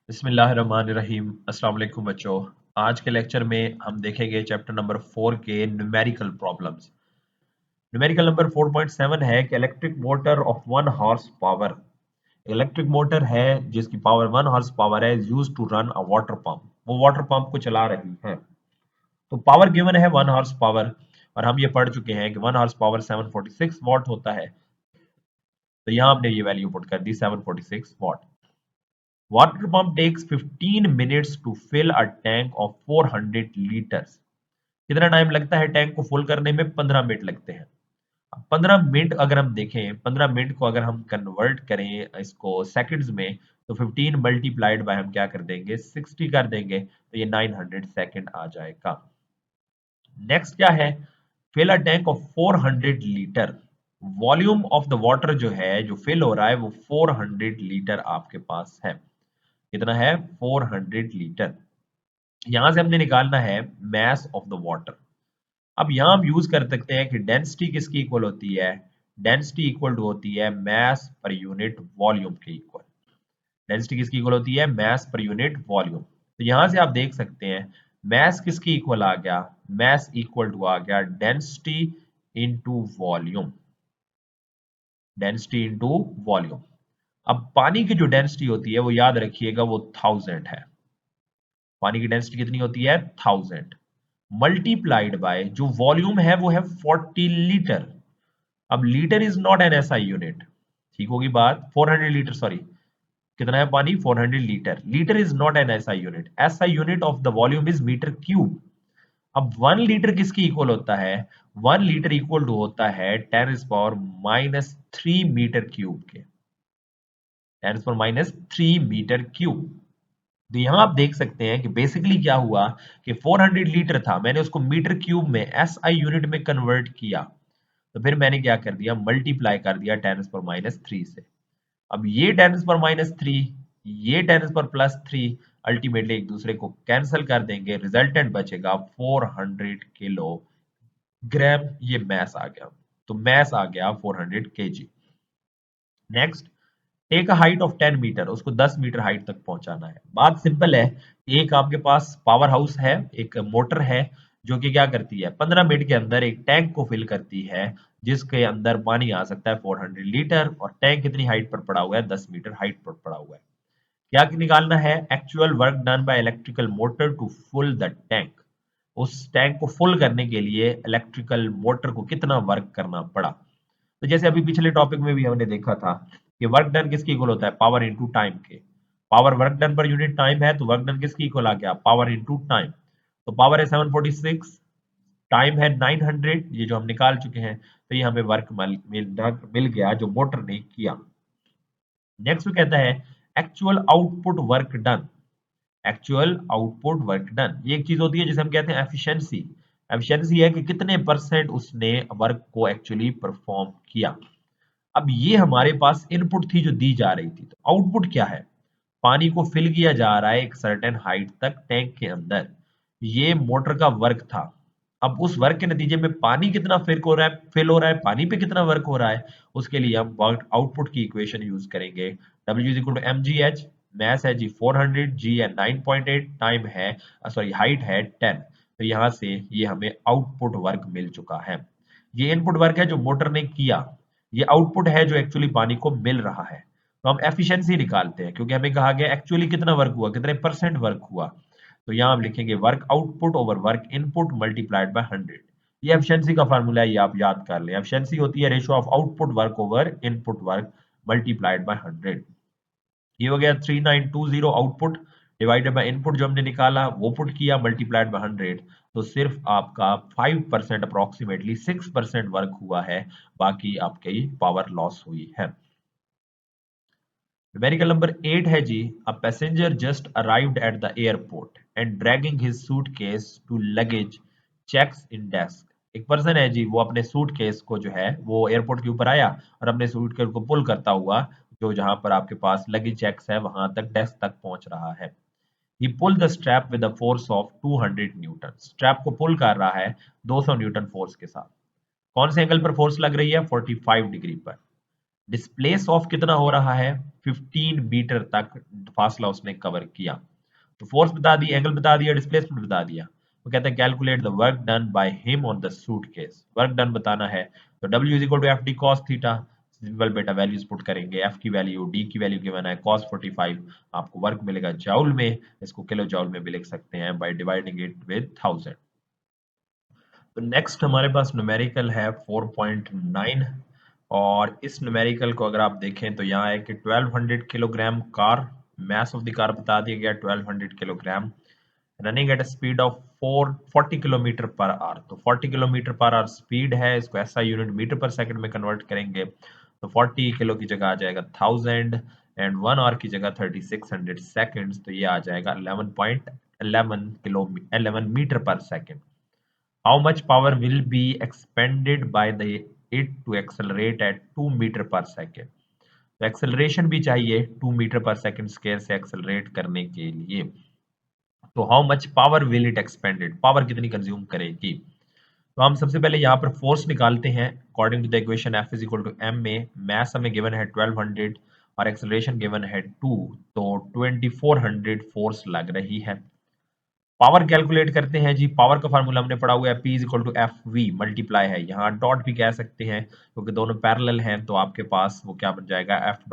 बिस्मिल्लाहिर्रहमानिर्रहीम। अस्सलाम वालेकुम बच्चों। आज के लेक्चर में हम देखेंगे चैप्टर नंबर 4 के न्यूमेरिकल प्रॉब्लम्स। न्यूमेरिकल नंबर 4.7 है कि electric motor of 1 horse power. Electric motor है जिसकी पावर 1 हॉर्स पावर है, is used to run a water pump. वो वाटर पंप को चला रही है। तो पावर गिवन है 1 हॉर्स पावर, और हम ये पढ़ चुके हैं कि 1 हॉर्स पावर 746 वॉट होता है। तो यहाँ हमने ये वैल्यू पुट कर दी 746 what. Water pump takes 15 minutes to fill a tank of 400 liters. कितना टाइम लगता है टैंक को फुल करने में? 15 मिनट लगते हैं। अब 15 मिनट अगर हम देखें, 15 मिनट को अगर हम कन्वर्ट करें इसको सेकंड्स में, तो 15 मल्टीप्लाइड बाय हम क्या कर देंगे, 60 कर देंगे, तो ये 900 सेकंड आ जाएगा। नेक्स्ट क्या है? Fill a tank of 400 litre. Volume of the water जो है, जो फिल हो रहा है, वो 400 लीटर आपके पास है। कितना है? 400 लीटर। यहां से हमने निकालना है मैस ऑफ द वाटर। अब यहां हम यूज कर सकते हैं कि डेंसिटी किसकी इक्वल होती है? डेंसिटी इक्वल टू होती है मैस पर यूनिट वॉल्यूम के इक्वल। डेंसिटी किसकी इक्वल होती है? Mess per unit volume. तो यहां से आप देख सकते हैं मैस किसकी इक्वल आ गया? मैस इक्वल टू आ गया density into volume. Density into volume. अब पानी की जो डेंसिटी होती है वो याद रखिएगा, वो 1000 है। पानी की डेंसिटी कितनी होती है? 1000 मल्टीप्लाइड बाय जो वॉल्यूम है वो है 40 लीटर। अब litre is not an SI unit, ठीक होगी बात। 400 लीटर, सॉरी, कितना है पानी? 400 litre. Litre is not an SI unit. SI unit of the volume is metre cube. अब 1 लीटर किसकी इक्वल होता है? 1 लीटर इक्वल टू होता है 10⁻³ मीटर क्यूब के। 10⁻³ मीटर क्यूब। तो यहां आप देख सकते हैं कि बेसिकली क्या हुआ कि 400 लीटर था, मैंने उसको मीटर क्यूब में एसआई यूनिट में कन्वर्ट किया। तो फिर मैंने क्या कर दिया? मल्टीप्लाई कर दिया 10⁻³ से। अब ये 10⁻³, ये 10⁻+3 अल्टीमेटली एक दूसरे को कैंसिल कर देंगे, रिजल्टेंट बचेगा 400 किलोग्राम। ये मैस आ गया। तो मैस आ गया 400 kg. Next, take a height of 10 metre. उसको 10 मीटर हाइट तक पहुंचाना है। बात सिंपल है। एक आपके पास पावर हाउस है, एक मोटर है, जो कि क्या करती है? 15 मिनट के अंदर एक टैंक को फिल करती है, जिसके अंदर पानी आ सकता है 400 लीटर। और टैंक कितनी हाइट पर पड़ा हुआ है? 10 मीटर हाइट पर पड़ा हुआ है। क्या निकालना है? Actual work done by electrical motor to full the tank. उस टैंक को फुल करने के लिए इलेक्ट्रिकल मोटर को कितना वर्क करना पड़ा। तो जैसे अभी पिछले टॉपिक में भी हमने देखा था कि वर्क डन किसकी इक्वल होता है? पावर इनटू टाइम के। Power work done per unit time है, तो वर्क डन किसकी इक्वल आ गया? Power into time. तो पावर है 746, टाइम है 900, ये जो हम निकाल चुके हैं। तो ये हमें वर्क मिल गया जो मोटर ने किया। नेक्स्ट कहता है actual output work done. Actual output work done, ये एक चीज होती है जिसे हम कहते हैं एफिशिएंसी। एफिशिएंसी है कि कितने परसेंट उसने वर्क को एक्चुअली परफॉर्म किया। अब ये हमारे पास इनपुट थी जो दी जा रही थी। तो आउटपुट क्या है? पानी को फिल किया जा रहा है एक सर्टेन हाइट तक टैंक के अंदर। ये मोटर का वर्क था। अब उस वर्क के नतीजे में पानी कितना फिल हो रहा है, पानी पे कितना वर्क हो रहा है, उसके लिए हम वर्क आउटपुट की इक्वेशन यूज करेंगे। W is equal to mgh। Mass है जी 400, जी है 9.8, टाइम है, सॉरी हाइट है 10। तो यहां से ये हमें आउटपुट वर्क मिल चुका है। ये इनपुट वर्क है जो मोटर ने किया, ये आउटपुट है जो एक्चुअली पानी को मिल रहा है। तो हम एफिशिएंसी निकालते हैं, क्योंकि हमें कहा गया एक्चुअली कितना वर्क हुआ, कितने परसेंट वर्क हुआ। तो यहां हम लिखेंगे work output over work input multiplied by 100। ये एफिशिएंसी का फार्मूला है, ये आप याद कर लें। एफिशिएंसी होती है ratio of output work over input work multiplied by 100। ये हो गया 3920 आउटपुट डिवाइडेड बाय इनपुट जो हमने निकाला वो पुट किया, मल्टीप्लाइड बाय 100। तो सिर्फ आपका 5% अप्रोक्सीमेटली 6% वर्क हुआ है, बाकी आपकी पावर लॉस हुई है। न्यूमेरिकल नंबर 8 है जी, a passenger just arrived at the airport and dragging his suitcase to luggage checks in desk. एक पर्सन है जी, वो अपने सूटकेस को जो है वो एयरपोर्ट के ऊपर आया और अपने सूटकेस को पुल करता हुआ जो जहां पर आपके पास लगेज चेक्स है वहां तक डेस्क तक पहुंच रहा है। He pull the strap with the force of 200 newton. Strap को पुल कर रहा है 200 न्यूटन फोर्स के साथ। कौन से एंगल पर फोर्स लग रही है? 45 डिग्री पर। डिस्प्लेस ऑफ कितना हो रहा है, 15 मीटर तक फासला उसने कवर किया। तो फोर्स बता दी, एंगल बता दिया, डिस्प्लेसमेंट बता दिया। वो कहते हैं calculate the work done by him on the suitcase. Work done बताना है तो W is equal to F D cos theta. Simple बेटा वैल्यूज पुट करेंगे, एफ की वैल्यू, डी की वैल्यू गिवन है कॉस 45, आपको वर्क मिलेगा जाउल में, इसको किलो जाउल में भी लिख सकते हैं बाय डिवाइडिंग इट विद 1000। तो नेक्स्ट हमारे पास न्यूमेरिकल है 4.9, और इस न्यूमेरिकल को अगर आप देखें तो यहाँ है कि 1200 kilogram car, mass of the car बता दिया गया 1200 kilogram, running at speed of 40 kilometre per hour. तो 40 किलोमीटर पर आवर स्पीड है, इसको एसआई यूनिट मीटर पर सेकंड में कन्वर्ट करेंगे तो 40 किलो की जगह आ जाएगा 1000, एंड 1 आवर की जगह 3600 सेकंड्स, तो ये आ जाएगा 11.11 किलो 11 मीटर पर second. How much power will be expended by the it to accelerate at 2 metre पर सेकेंड। तो एक्सेलरेशन भी चाहिए 2 मीटर पर सेकेंड स्केयर से एक्सेलरेट करने के लिए। तो how much power will it expanded, power कितनी कंज्यूम करेगी। तो हम सबसे पहले यहाँ पर फोर्स निकालते हैं according to the equation F is equal to m में मास हमें गिवन है 1200 और एक्सेलरेशन गिवन है 2, तो 2400 फोर्स लग रही है। पावर कैलकुलेट करते हैं जी, पावर का फार्मूला हमने पढ़ा हुआ है P is equal to F V multiply है, यहाँ डॉट भी कह सकते हैं क्योंकि दोनों पैरेलल हैं, तो आपके पास वो क्या बन जाएगा F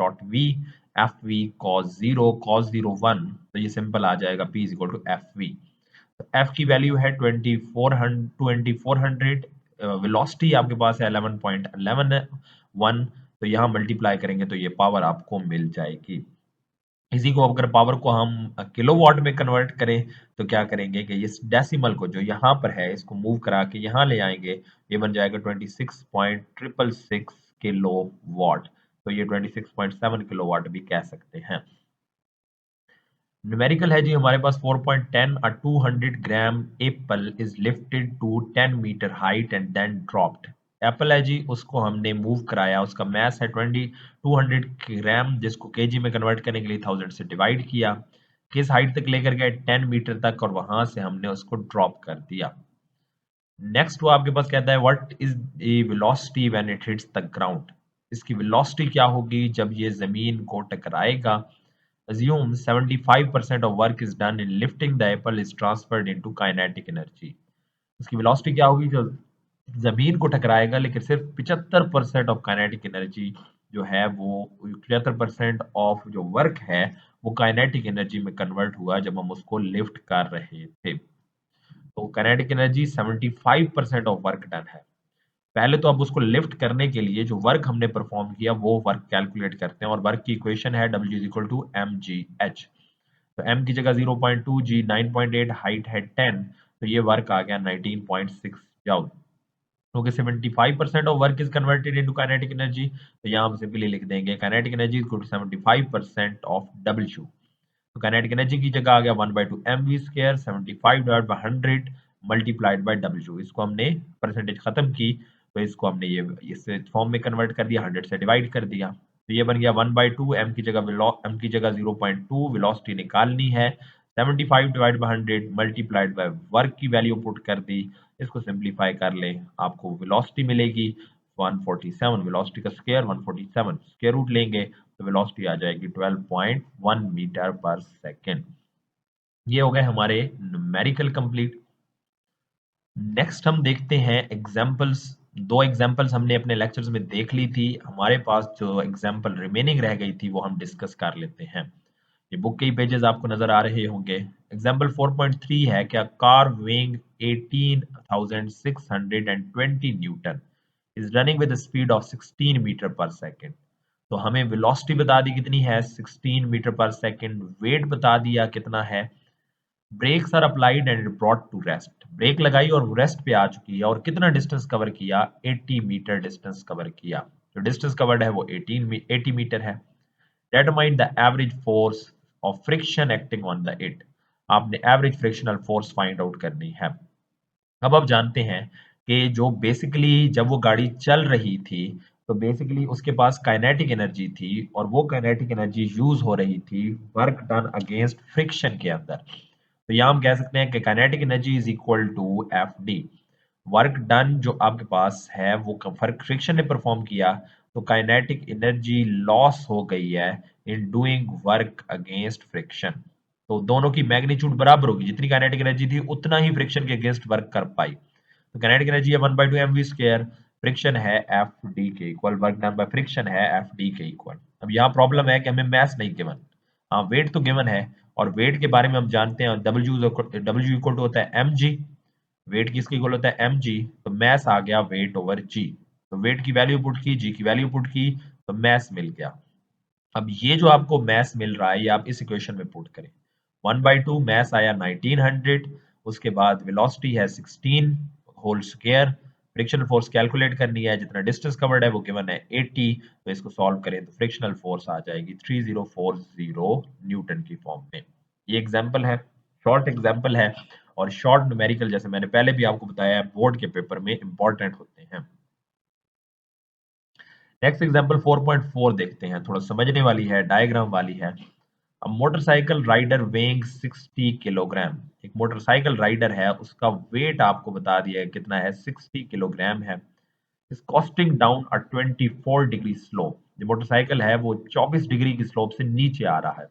V cos zero one, तो ये सिंपल आ जाएगा P is equal to F V. तो एफ की वैल्यू है 2400, वेलोसिटी आपके पास है 11.11, तो यहाँ मल्टीप्लाई करेंगे तो ये पावर आपको मिल जाएगी। इसी को अगर पावर को हम किलोवाट में कन्वर्ट करें तो क्या करेंगे कि इस डेसिमल को जो यहाँ पर है इसको मूव करा के यहाँ ले आएंगे, ये बन जाएगा 26.666 किलो वाट, तो ये 26.7 किलो वाट भी कह सकते हैं। न्यूमेरिकल है जी हमारे पास 4.10, a 200 gram apple is lifted to 10 metre height and then dropped. Apple है जी, उसको हमने मूव कराया, उसका मास है 200 ग्राम, जिसको केजी में कन्वर्ट करने के लिए 1000 से डिवाइड किया, किस हाइट तक लेकर गए 10 मीटर तक, और वहां से हमने उसको ड्रॉप कर दिया। नेक्स्ट वो आपके पास कहता है what is the velocity when it hits the ground. इसकी वेलोसिटी क्या होगी जब ये जमीन को टकराएगा। Assume 75% of work is done in lifting the apple is transferred into kinetic energy। इसकी वेलोसिटी क्या होगी जो जमीन को टकराएगा, लेकिन सिर्फ 75% ऑफ काइनेटिक एनर्जी जो है वो 75% ऑफ जो वर्क है वो काइनेटिक एनर्जी में कन्वर्ट हुआ जब हम उसको लिफ्ट कर रहे थे। तो kinetic energy 75% of work done है। पहले तो अब उसको लिफ्ट करने के लिए जो वर्क हमने परफॉर्म किया वो वर्क कैलकुलेट करते हैं, और वर्क की इक्वेशन है W is equal to M G H. तो m की जगह 0.2, g 9.8, हाइट है 10, तो ये वर्क आ गया 19.6 जूल। क्योंकि 75% of work is converted into kinetic energy, तो यहाँ हम सिंपली लिख देंगे kinetic energy is equal to 75% of W। तो काइनेटिक एनर्जी की जगह आ गया 1/2 mv², 75 divide by 100 multiplied by W। इसको हमने परसेंटेज खत्म की तो इसको हमने ये इस फॉर्म में कन्वर्ट कर दिया, 100 से डिवाइड कर दिया, तो ये बन गया 1/2 m की जगह 0.2, वेलोसिटी निकालनी है 75 divide by 100 multiplied by work की वैल्यू पुट कर दी, इसको सिंप्लीफाई कर लें आपको वेलोसिटी मिलेगी 147, वेलोसिटी का स्क्वायर 147, स्क्वायर रूट लेंगे तो वेलोसिटी आ जाएगी 12.1 मीटर पर सेकेंड। ये हो गए हमारे न्यूमेरिकल कंप्लीट। नेक्स्ट हम देखते हैं एग्जाम्पल्स। दो एग्जाम्पल्स हमने अपने लेक्चर्स में देख ली थी, हमारे पास जो एग्जाम्पल रिमेनिंग रह गई थी वो हम डिस्कस कर लेते हैं। ये बुक के ही पेजेस आपको नजर आ रहे होंगे। एग्जाम्पल 4.3 है क्या car weighing 18,620 newton is running with speed of 16 metre पर सेकेंड। तो हमें वेलोसिटी बता दी कितनी है 16 मीटर पर सेकेंड, वेट बता दिया कितना है, brakes are applied and brought to rest, brake लगाई और रेस्ट पे आ चुकी है, और कितना डिस्टेंस कवर किया 80 मीटर डिस्टेंस कवर किया, जो डिस्टेंस कवर्ड है वो 80 मीटर है। Determine the average force of friction acting on the it, आपने average frictional force find out करनी है। अब आप जानते हैं कि जो बेसिकली जब वो गाड़ी चल रही थी तो बेसिकली उसके पास काइनेटिक एनर्जी थी, और वो काइनेटिक एनर्जी यूज हो रही थी वर्क डन अगेंस्ट फ्रिक्शन के अंदर। तो यहाँ हम कह सकते हैं कि kinetic energy is equal to F D. Work done जो आपके पास है वो फ्रिक्शन ने परफॉर्म किया, तो काइनेटिक एनर्जी लॉस हो गई है in doing work against friction. तो दोनों की मैग्नीट्यूड बराबर होगी, जितनी काइनेटिक एनर्जी थी उतना ही फ्रिक्शन के अगेंस्ट वर्क कर पाई। तो काइनेटिक एनर्जी है 1/2 mv², फ्रिक्शन है एफ डी के equal, work done by friction है एफ डी के इक्वल। अब यहाँ प्रॉब्लम है कि हमें मैस नहीं गिवन, हाँ वेट तो गिवन है, और वेट के बारे में हम जानते हैं डब्ल्यू इक्वल टू होता है एम जी, वेट किसके इक्वल होता है एम जी, तो मैस आ गया वेट ओवर जी। तो वेट की वैल्यू पुट की, जी की वैल्यू पुट की, तो मैस मिल गया। अब ये जो आपको मैस मिल रहा है ये आप इस इक्वेशन में पुट करें, 1/2 मैस आया 1900, उसके बाद वेलोसिटी है 16 whole square, frictional force calculate करनी है, जितना डिस्टेंस कवर्ड है वो गिवन है 80, तो इसको सॉल्व करें तो फ्रिक्शनल फोर्स आ जाएगी 3040 न्यूटन की फॉर्म में। ये एग्जांपल है, शॉर्ट एग्जांपल है, और शॉर्ट न्यूमेरिकल जैसे मैंने पहले भी आपको बताया बोर्ड के पेपर में इंपॉर्टेंट होते हैं। नेक्स्ट एग्जांपल 4.4 देखते हैं, थोड़ा समझने वाली है, डायग्राम वाली है। अब मोटरसाइकिल राइडर वेइंग 60 किलोग्राम, एक मोटरसाइकिल राइडर है, उसका वेट आपको बता दिया है कितना है, 60 किलोग्राम है। इस कॉस्टिंग डाउन अ 24 डिग्री स्लोप, जो मोटरसाइकिल है वो 24 डिग्री की स्लोप से नीचे आ रहा है।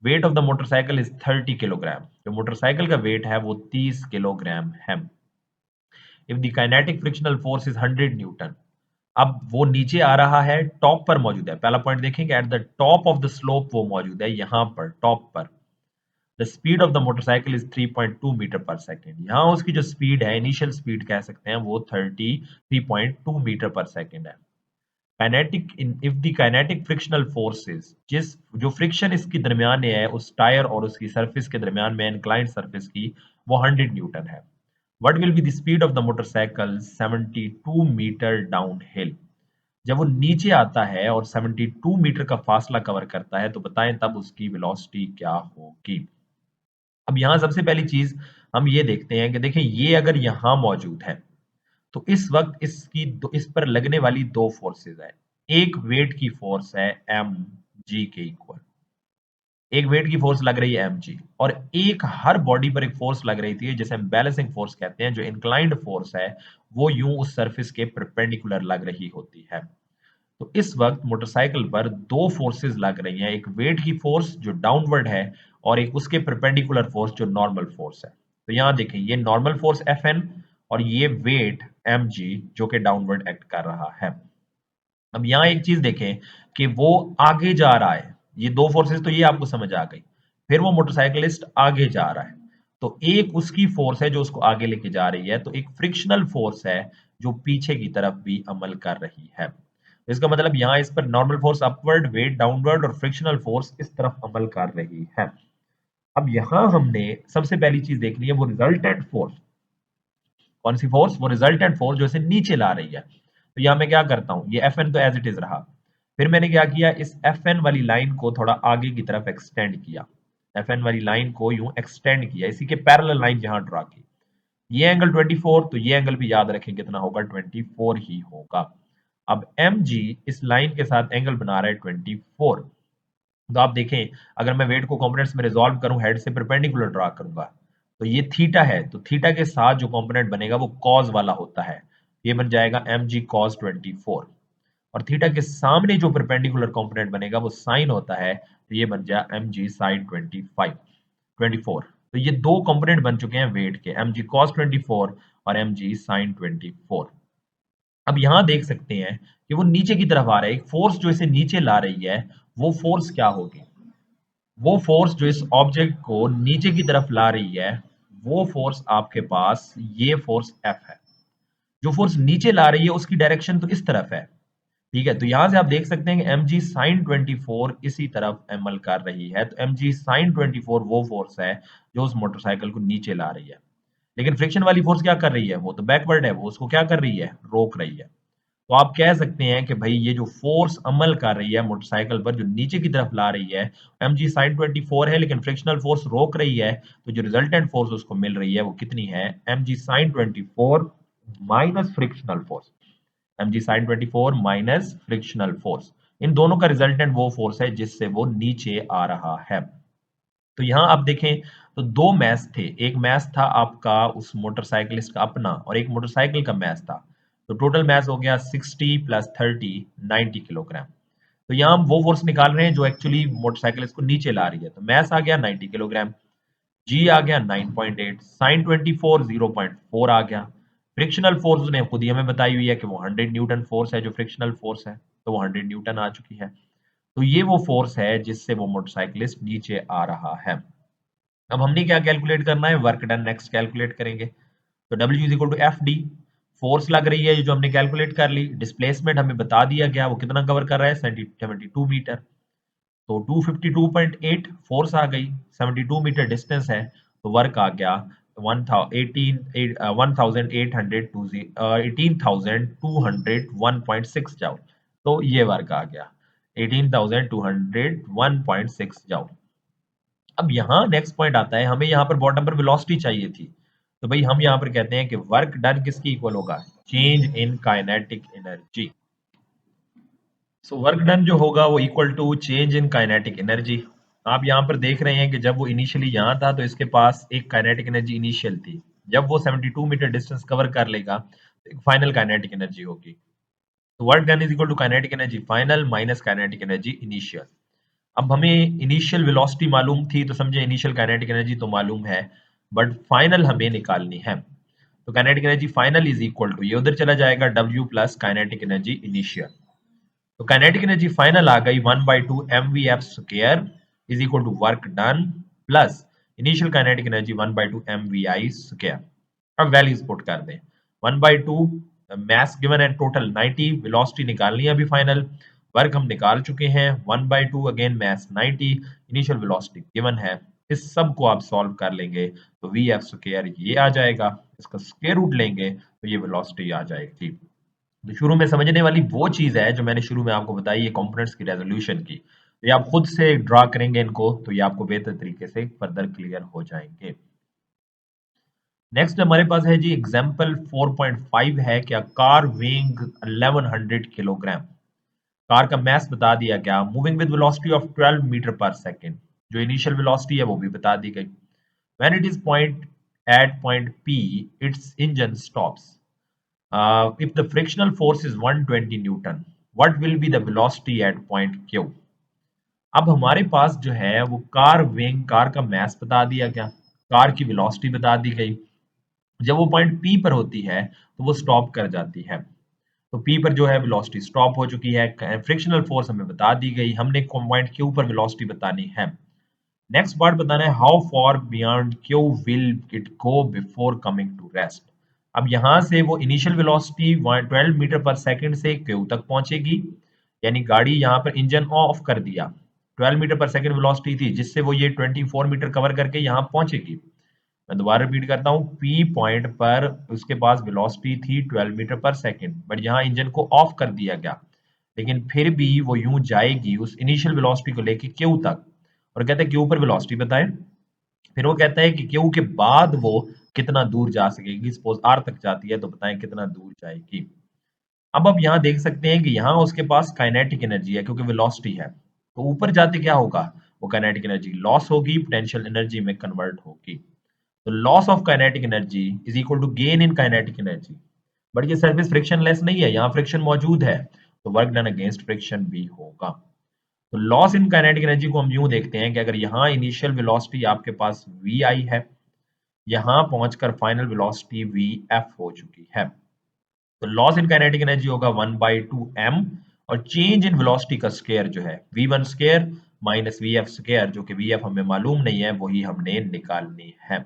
Weight of the motorcycle is 30 kilogram, जो मोटरसाइकिल का वेट है वो 30 किलोग्राम है। If the kinetic frictional force is 100 Newton, अब वो नीचे आ रहा है, टॉप पर मौजूद है, पहला पॉइंट देखेंगे at the top of the slope वो मौजूद है, यहां पर टॉप पर। The speed of the motorcycle is 3.2 metre पर सेकेंड, यहाँ उसकी जो स्पीड है, इनिशियल स्पीड कह सकते हैं, वो 3.2 मीटर पर सेकेंड है। Kinetic if the kinetic frictional forces, जिस जो फ्रिक्शन इसके दरमियान है उस टायर और उसकी सरफेस के दरमियान में, इंक्लाइंड सरफेस की, वो 100 न्यूटन है। What will be the speed of the motorcycle 72 meter down hill, जब वो नीचे आता है और 72 मीटर का फासला कवर करता है, तो बताएं तब उसकी वेलोसिटी क्या होगी। अब यहाँ सबसे पहली चीज हम ये देखते हैं कि देखिए ये अगर यहाँ मौजूद है तो इस वक्त इस पर लगने वाली दो फोर्सेस है, एक वेट की फोर्स है एम जी के इक्वल, एक वेट की फोर्स लग रही है एम जी, और एक हर बॉडी पर एक फोर्स लग रही थी जिसे हम बैलेंसिंग फोर्स कहते हैं, जो इंक्लाइंड फोर्स है वो यूं उस सरफेस के परपेंडिकुलर लग रही होती है। तो इस वक्त मोटरसाइकिल पर दो फोर्सेस लग रही हैं, एक वेट की फोर्स जो डाउनवर्ड है और एक उसके परपेंडिकुलर फोर्स जो नॉर्मल फोर्स है। तो यहां देखें ये नॉर्मल फोर्स एफ एन और ये वेट एम जी जो कि डाउनवर्ड एक्ट कर रहा है। अब यहाँ एक चीज देखें कि वो आगे जा रहा है, ये दो फोर्सेस तो ये आपको समझ आ गई, फिर वो मोटरसाइकिलिस्ट आगे जा रहा है, तो एक उसकी फोर्स है जो उसको आगे लेके जा रही है, तो एक फ्रिक्शनल फोर्स है जो पीछे की तरफ भी अमल कर रही है। तो इसका मतलब यहाँ इस पर normal force upward, weight downward और फ्रिक्शनल फोर्स इस तरफ अमल कर रही है। अब यहाँ हमने सबसे पहली चीज देखनी है वो रिजल्टेंट फोर्स, कौन सी फोर्स, वो रिजल्टेंट फोर्स जो इसे नीचे ला रही है। तो यहाँ मैं क्या करता हूँ, ये एफ एन तो एज इट इज रहा, फिर मैंने क्या किया, इस एफ एन वाली लाइन को थोड़ा आगे की तरफ एक्सटेंड किया, एफ एन वाली लाइन को यूं एक्सटेंड किया, इसी के पैरेलल लाइन जहां ड्रा की, ये एंगल 24, तो ये एंगल भी याद रखें कितना होगा, 24 ही होगा। अब एम जी इस लाइन के साथ एंगल बना रहा है 24, तो आप देखें अगर मैं वेट को कंपोनेंट्स में रिजॉल्व करूं, हेड से परपेंडिकुलर ड्रा करूंगा, तो ये थीटा है, तो थीटा के साथ जो कंपोनेंट बनेगा वो कॉस वाला होता है, ये बन जाएगा एम जी कॉस 24, और थीटा के सामने जो परपेंडिकुलर कंपोनेंट बनेगा वो साइन होता है, तो ये बन जाए एम जी साइन 24। तो ये दो कंपोनेंट बन चुके हैं वेट के, एम जी कॉस 24 और एम जी साइन 24। अब यहां देख सकते हैं कि वो नीचे की तरफ आ रहा है, एक फोर्स जो इसे नीचे ला रही है, वो फोर्स क्या होगी, वो फोर्स जो इस ऑब्जेक्ट को नीचे की तरफ ला रही है, वो फोर्स आपके पास ये फोर्स एफ है। जो फोर्स नीचे ला रही है उसकी डायरेक्शन तो इस तरफ है, ठीक है, तो यहां से आप देख सकते हैं कि एम जी साइन 24 इसी तरफ अमल कर रही है, तो एम जी साइन 24 वो फोर्स है जो उस मोटरसाइकिल को नीचे ला रही है। लेकिन फ्रिक्शन वाली फोर्स क्या कर रही है, वो तो बैकवर्ड है, वो उसको क्या कर रही है, रोक रही है। तो आप कह सकते हैं कि भाई ये जो फोर्स अमल कर रही है मोटरसाइकिल पर, जो नीचे की तरफ ला रही है, एम जी साइन 24 है, लेकिन फ्रिक्शनल फोर्स रोक रही है, तो जो रिजल्टेंट फोर्स उसको मिल रही है वो कितनी है, M G sine 24 minus frictional force, M G sine 24 minus frictional force, इन दोनों का रिजल्टेंट वो फोर्स है जिससे वो नीचे आ रहा है। तो यहां आप देखें तो दो मैच थे, एक मैच था आपका उस मोटरसाइकिलिस्ट का अपना और एक मोटरसाइकिल का मैच था। तो टोटल मैस हो गया 60 प्लस 30 90 किलोग्राम। तो यहाँ हम वो फोर्स निकाल रहे हैं जो एक्चुअली मोटरसाइकिल इसको नीचे ला रही है। तो मैस आ गया 90 किलोग्राम, जी आ गया 9.8, साइन 24 0.4 आ गया। फ्रिक्शनल फोर्स उसने खुद ही हमें बताई हुई है कि वो 100 न्यूटन फोर्स है जो फ्रिक्शनल फोर्स है, तो वो 100 न्यूटन आ चुकी है। तो ये वो फोर्स है जिससे वो मोटरसाइकिलिस्ट नीचे आ रहा है। अब हमने क्या कैलकुलेट करना है, वर्क डन नेक्स्ट कैलकुलेट करेंगे। तो W is equal to F D, force लग रही है जो हमने कैलकुलेट कर ली, डिस्प्लेसमेंट हमें बता दिया गया वो कितना कवर कर रहा है 72 मीटर। तो 252.8 फोर्स आ गई, 72 मीटर डिस्टेंस है, तो वर्क आ गया 18,201.6 जाउल। तो ये वर्क आ गया 18,201.6 जाउल। अब यहाँ नेक्स्ट पॉइंट आता है, हमें यहाँ पर बॉटम पर वेलोसिटी चाहिए थी। तो भाई हम यहाँ पर कहते हैं कि वर्क डन किसकी इक्वल होगा, change in kinetic energy. So work done जो होगा वो equal to change in kinetic energy. आप यहाँ पर देख रहे हैं कि जब वो इनिशियली यहाँ था तो इसके पास एक काइनेटिक एनर्जी इनिशियल थी। जब वो 72 मीटर डिस्टेंस कवर कर लेगा तो एक फाइनल काइनेटिक एनर्जी होगी। तो work done is equal to kinetic energy final minus kinetic energy initial. अब हमें इनिशियल वेलोसिटी मालूम थी तो समझे इनिशियल काइनेटिक एनर्जी तो मालूम है, बट फाइनल हमें निकालनी है। तो kinetic energy final is equal to, ये उधर चला जाएगा, W plus kinetic energy initial. तो काइनेटिक एनर्जी फाइनल आ गई 1/2 mvf square is equal to work done plus initial kinetic energy 1/2 mvi square. अब वैल्यूज पुट कर दें, 1/2 मैस गिवन है टोटल 90, वेलोसिटी निकालनी है अभी फाइनल, वर्क हम निकाल चुके हैं 1/2 again mass 90, initial velocity given है। इस सब को आप सॉल्व कर लेंगे तो वी एफ स्क्वायर ये आ जाएगा, इसका स्क्वायर रूट लेंगे तो ये वेलोसिटी आ जाएगी। तो शुरू में समझने वाली वो चीज है जो मैंने शुरू में आपको बताई है कंपोनेंट्स की रेजोल्यूशन की, तो ये आप खुद से ड्रा करेंगे इनको तो ये आपको बेहतर तरीके से फर्दर क्लियर हो जाएंगे। नेक्स्ट हमारे पास है जी एग्जांपल 4.5 है, क्या कार वेइंग 1100 किलोग्राम, कार का मास बता दिया गया, moving with velocity of 12 metre पर सेकेंड, जो इनिशियल वेलोसिटी है वो भी बता दी गई। When it is point at point P its engine stops, if the frictional force is 120 Newton, what will be the velocity at point Q? अब हमारे पास जो है वो कार विंग, कार का मास बता दिया गया, कार की वेलोसिटी बता दी गई। जब वो पॉइंट P पर होती है तो वो स्टॉप कर जाती है, तो P पर जो है वेलोसिटी स्टॉप हो चुकी है, फ्रिक्शनल फोर्स हमें बता दी गई, हमने पॉइंट Q पर वेलोसिटी बतानी है। नेक्स्ट पार्ट बताना है, how far beyond Q will it go before coming to rest. अब यहां से वो इनिशियल वेलोसिटी 12 मीटर पर सेकंड से Q तक पहुंचेगी, यानी गाड़ी यहाँ पर इंजन ऑफ कर दिया, 12 मीटर पर सेकंड वेलोसिटी थी जिससे वो ये 24 मीटर कवर करके यहाँ पहुंचेगी। मैं दोबारा रिपीट करता हूँ, P पॉइंट पर उसके पास वेलोसिटी थी 12 मीटर पर सेकंड, बट यहाँ इंजन को ऑफ कर दिया गया, लेकिन फिर भी वो यूं जाएगी उस इनिशियल वेलोसिटी को लेके Q तक, और कहते हैं Q पर वेलोसिटी बताएं। फिर वो कहता है कि Q के बाद वो कितना दूर जा सकेगी, सपोज R तक जाती है तो बताएं कितना दूर जाएगी। अब आप यहाँ देख सकते हैं कि यहाँ उसके पास काइनेटिक एनर्जी है क्योंकि वेलोसिटी है, तो ऊपर जाते क्या होगा, वो काइनेटिक एनर्जी लॉस होगी, पोटेंशियल एनर्जी में कन्वर्ट होगी। तो loss of kinetic energy is equal to gain in kinetic energy, but ये सरफेस फ्रिक्शनलेस नहीं है, यहाँ फ्रिक्शन मौजूद है, तो वर्क डन अगेंस्ट फ्रिक्शन भी होगा। तो लॉस इन काइनेटिक एनर्जी को हम यूं देखते हैं कि अगर यहाँ इनिशियल वेलोसिटी आपके पास वी आई है, यहाँ पहुंचकर फाइनल वेलोसिटी वी एफ हो चुकी है, तो लॉस इन काइनेटिक एनर्जी होगा 1/2 m, और चेंज इन वेलोसिटी का स्क्वायर जो है v1 square minus V F square, जो कि वी एफ हमें मालूम नहीं है वही हमने निकालनी है,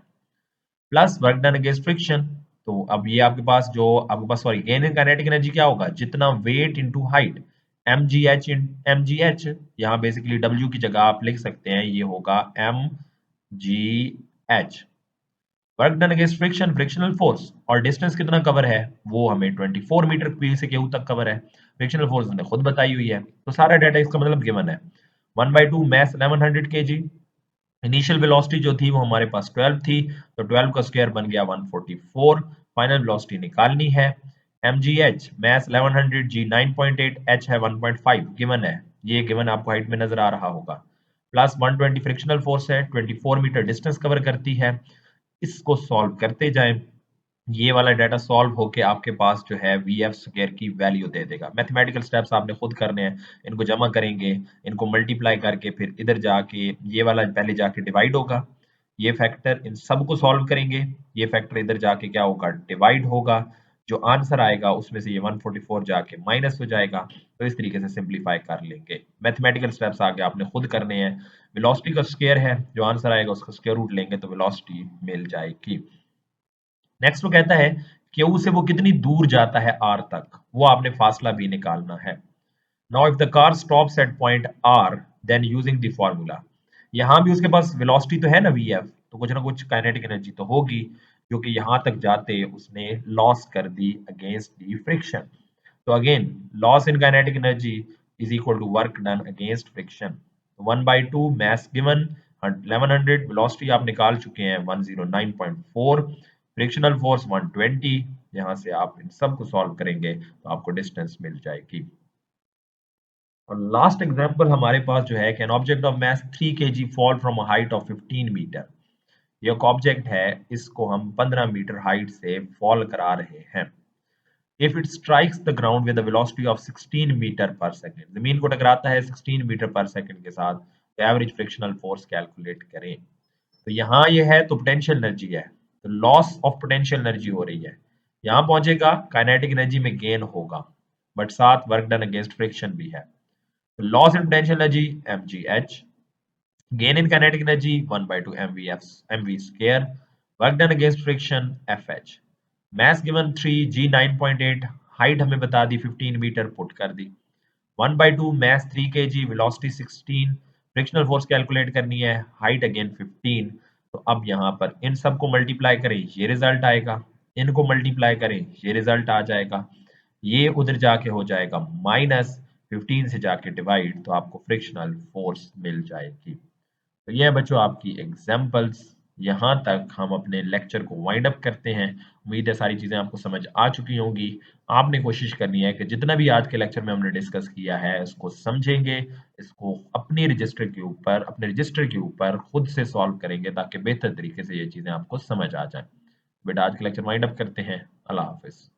plus work done against friction. तो अब ये आपके पास जो आपके पास sorry gain in kinetic energy क्या होगा, जितना weight into height, M G H M G H, यहाँ बेसिकली डब्ल्यू की जगह आप लिख सकते हैं ये होगा M G H. Work done against friction, frictional force, और डिस्टेंस कितना कवर है वो हमें 24 मीटर पी से Q तक कवर है, फ्रिक्शनल फोर्स ने खुद बताई हुई है, तो सारा डाटा इसका मतलब गिवन है। 1/2 मैस 1100 kg, इनिशियल वेलोसिटी जो थी वो हमारे पास 12 थी, तो 12 का स्क्वायर बन गया 144, फाइनल वेलोसिटी निकालनी है। mgh मैस 1100, g 9.8, h है 1.5 गिवन है, ये गिवन आपको हाइट में नजर आ रहा होगा, प्लस 120 फ्रिक्शनल फोर्स है, 24 मीटर डिस्टेंस कवर करती है, इसको सॉल्व करते जाएं। ये वाला डाटा सॉल्व होके आपके पास जो है वी एफ स्क्वायर की वैल्यू दे देगा। मैथमेटिकल स्टेप्स आपने खुद करने हैं, इनको जमा करेंगे, इनको मल्टीप्लाई करके फिर इधर जाके ये वाला पहले जाके डिवाइड होगा, ये फैक्टर इन सब को सॉल्व करेंगे, ये फैक्टर इधर जाके क्या होगा डिवाइड होगा, जो आंसर आएगा उसमें से ये 144 जाके माइनस हो जाएगा। तो इस तरीके से सिंप्लीफाई कर लेंगे। मैथमेटिकल स्टेप्स आगे आपने खुद करने हैं। वेलोसिटी का स्क्वायर है, जो आंसर आएगा उसका स्क्वायर रूट लेंगे तो वेलोसिटी मिल जाएगी। नेक्स्ट वो कहता है क्यू से वो कितनी दूर जाता है आर तक, वो आपने फासला भी निकालना है। Now if the car stops at point R then using the formula, यहाँ भी उसके पास वेलोसिटी तो है ना वी एफ, तो कुछ ना कुछ काइनेटिक एनर्जी तो होगी, जो कि यहाँ तक जाते उसने लॉस कर दी अगेंस्ट दी फ्रिक्शन। तो again loss in kinetic energy is equal to work done against friction. 1/2 mass given 1100, velocity आप निकाल चुके हैं 109.4, फ्रिक्शनल फोर्स 120। यहाँ से आप इन सब को सॉल्व करेंगे तो आपको डिस्टेंस मिल जाएगी। और लास्ट एग्जांपल हमारे पास जो है, can object of math 3 kg fall from a height of 15 metre. ये एक ऑब्जेक्ट है, इसको हम 15 मीटर हाइट से फॉल करा रहे हैं। If it strikes the ground with a velocity of 16 metre पर सेकंड, जमीन को टकराता है 16 मीटर पर सेकंड के साथ, तो एवरेज फ्रिक्शनल फोर्स कैलकुलेट करें। तो यहाँ ये है तो पोटेंशियल एनर्जी है, तो लॉस ऑफ पोटेंशियल एनर्जी हो रही है। यहाँ पहुंचेगा काइनेटिक एनर्जी में गेन होगा, बट साथ वर्क डन अगेंस्ट फ्रिक्शन भी है। तो loss in potential energy mgh, gain in kinetic energy 1/2 mv square, work done against friction fh। mass given 3 g 9.8, height हमें बता दी 15 मीटर पुट कर दी, 1/2 mass 3 kg, velocity 16, frictional force calculate करनी है, height again 15। तो अब यहाँ पर इन सबको मल्टीप्लाई करें, ये रिजल्ट आएगा, इनको मल्टीप्लाई करें, ये रिजल्ट आ जाएगा, ये उधर जाके हो जाएगा माइनस, 15 से जाके डिवाइड, तो आपको फ्रिक्शनल फोर्स मिल जाएगी। तो ये है बच्चों आपकी एग्जाम्पल्स। यहाँ तक हम अपने लेक्चर को वाइंड अप करते हैं। उम्मीद है सारी चीज़ें आपको समझ आ चुकी होंगी। आपने कोशिश करनी है कि जितना भी आज के लेक्चर में हमने डिस्कस किया है इसको समझेंगे, इसको अपनी रजिस्टर के ऊपर, अपने रजिस्टर के ऊपर खुद से सॉल्व करेंगे, ताकि बेहतर तरीके से ये चीज़ें आपको समझ आ जाए। बेटा आज के लेक्चर वाइंड अप करते हैं। अल्लाह हाफिज़।